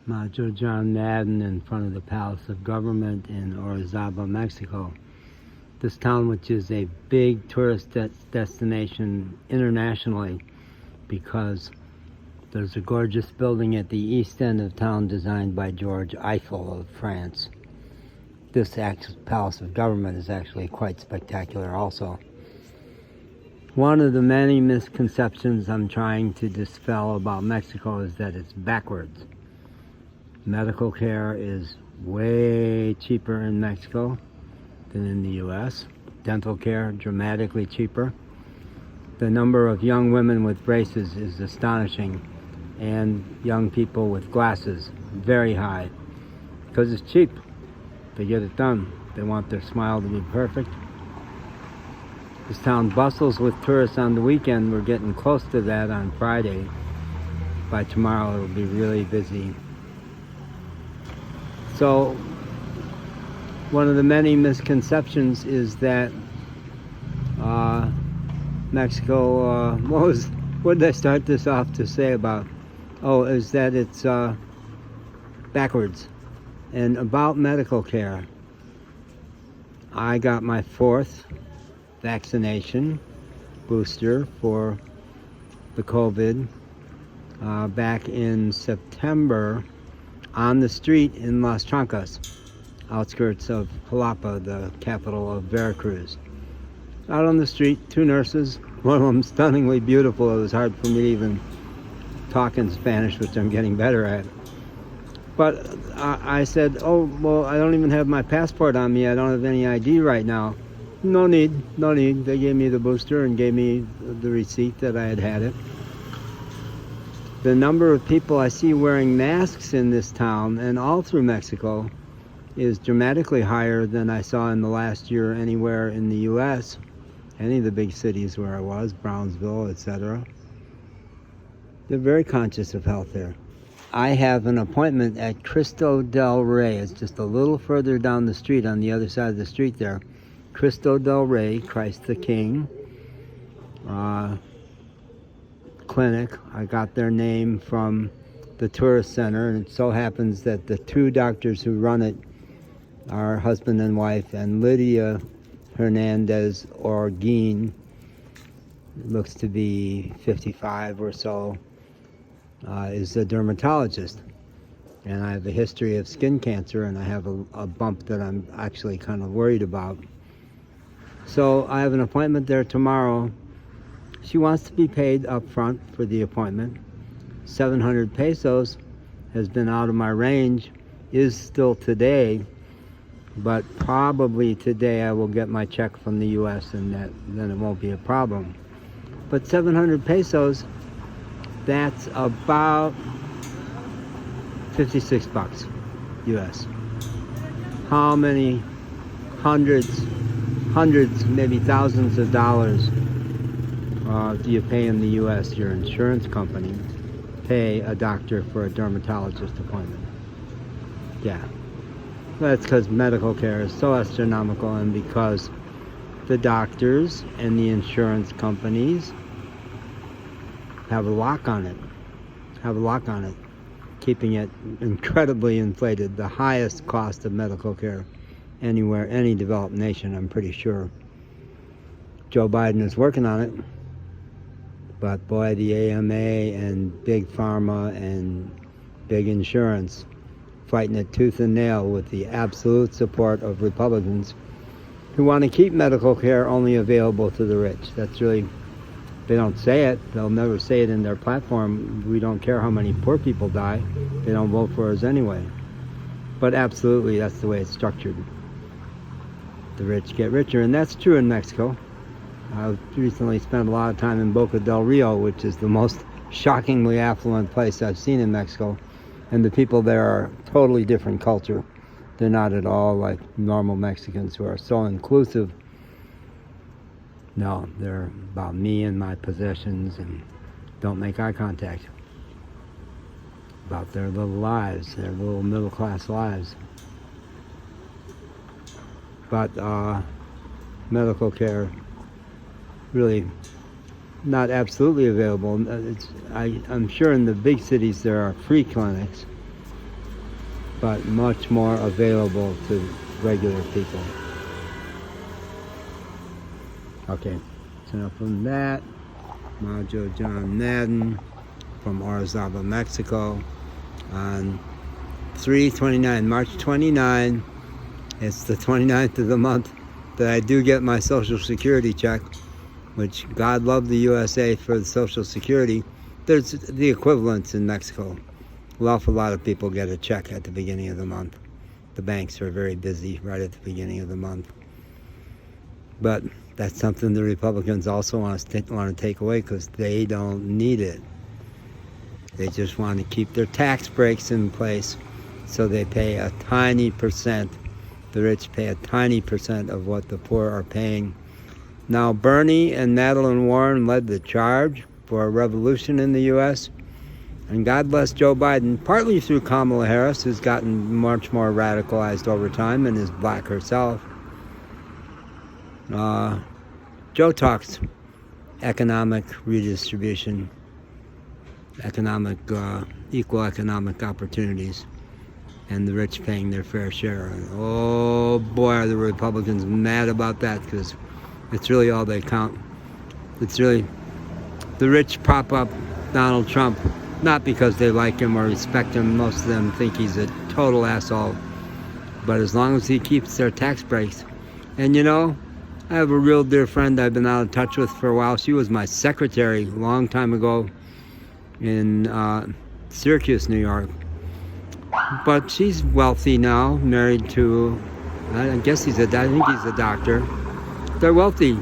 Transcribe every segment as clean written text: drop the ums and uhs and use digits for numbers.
Macho John Madden in front of the Palace of Government in Orizaba, Mexico. This town, which is a big tourist destination internationally, because there's a gorgeous building at the east end of town designed by George Eiffel of France. This Palace of Government is actually quite spectacular also. One of the many misconceptions I'm trying to dispel about Mexico is that it's backwards. Medical care is way cheaper in Mexico than in the US. Dental care, dramatically cheaper. The number of young women with braces is astonishing, and young people with glasses, very high, because it's cheap. They get it done. They want their smile to be perfect. This town bustles with tourists on the weekend. We're getting close to that on Friday. By tomorrow it'll be really busy. So one of the many misconceptions is that Mexico, what did I start this off to say about? Oh, is that it's backwards. And about medical care, I got my 4th vaccination booster for the COVID back in September on the street in Las Trancas, outskirts of Jalapa, the capital of Veracruz. Out on the street, 2 nurses, one of them stunningly beautiful. It was hard for me to even talk in Spanish, which I'm getting better at. But I said, oh, well, I don't even have my passport on me. I don't have any ID right now. No need. They gave me the booster and gave me the receipt that I had it. The number of people I see wearing masks in this town and all through Mexico is dramatically higher than I saw in the last year anywhere in the US, any of the big cities where I was, Brownsville, etc. They're very conscious of health there. I have an appointment at Cristo del Rey. It's just a little further down the street on the other side of the street there. Cristo del Rey, Christ the King clinic. I got their name from the tourist center, and it so happens that the 2 doctors who run it are husband and wife, and Lydia Hernandez Orguin, looks to be 55 or so, is a dermatologist. And I have a history of skin cancer, and I have a bump that I'm actually kind of worried about. So I have an appointment there tomorrow. She wants to be paid up front for the appointment. 700 pesos has been out of my range, is still today, but probably today I will get my check from the US, and then it won't be a problem. But 700 pesos, that's about 56 bucks US. How many hundreds, maybe thousands of dollars do you pay in the US? Your insurance company pay a doctor for a dermatologist appointment. Yeah. That's because medical care is so astronomical, and because the doctors and the insurance companies have a lock on it, keeping it incredibly inflated, the highest cost of medical care anywhere, any developed nation, I'm pretty sure. Joe Biden is working on it, but boy, the AMA and big pharma and big insurance fighting it tooth and nail with the absolute support of Republicans who want to keep medical care only available to the rich. That's really, they don't say it, they'll never say it in their platform. We don't care how many poor people die, they don't vote for us anyway. But absolutely, that's the way it's structured. The rich get richer, and that's true in Mexico. I recently spent a lot of time in Boca del Rio, which is the most shockingly affluent place I've seen in Mexico. And the people there are totally different culture. They're not at all like normal Mexicans who are so inclusive. No, they're about me and my possessions and don't make eye contact. About their little lives, their little middle-class lives. But medical care, really not absolutely available. I'm sure in the big cities there are free clinics, but much more available to regular people. Okay, so now from that, Majo John Madden from Orizaba, Mexico, on 3/29, March 29. It's the 29th of the month that I do get my Social Security check, which God love the USA for the Social Security. There's the equivalents in Mexico. An awful lot of people get a check at the beginning of the month. The banks are very busy right at the beginning of the month. But that's something the Republicans also want to take away because they don't need it. They just want to keep their tax breaks in place, so they pay a tiny percent. The rich pay a tiny percent of what the poor are paying. Now, Bernie and Madeleine Warren led the charge for a revolution in the U.S., and God bless Joe Biden, partly through Kamala Harris, who's gotten much more radicalized over time and is black herself. Joe talks economic redistribution, equal economic opportunities, and the rich paying their fair share. And oh boy, are the Republicans mad about that, because it's really all they count. It's really the rich prop up Donald Trump, not because they like him or respect him. Most of them think he's a total asshole. But as long as he keeps their tax breaks. And you know, I have a real dear friend I've been out of touch with for a while. She was my secretary a long time ago in Syracuse, New York. But she's wealthy now, married to, I think he's a doctor. They're wealthy.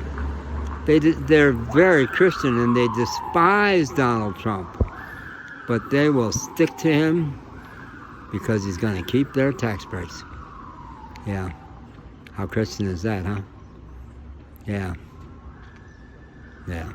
They're very Christian, and they despise Donald Trump. But they will stick to him because he's going to keep their tax breaks. Yeah. How Christian is that, huh? Yeah. Yeah.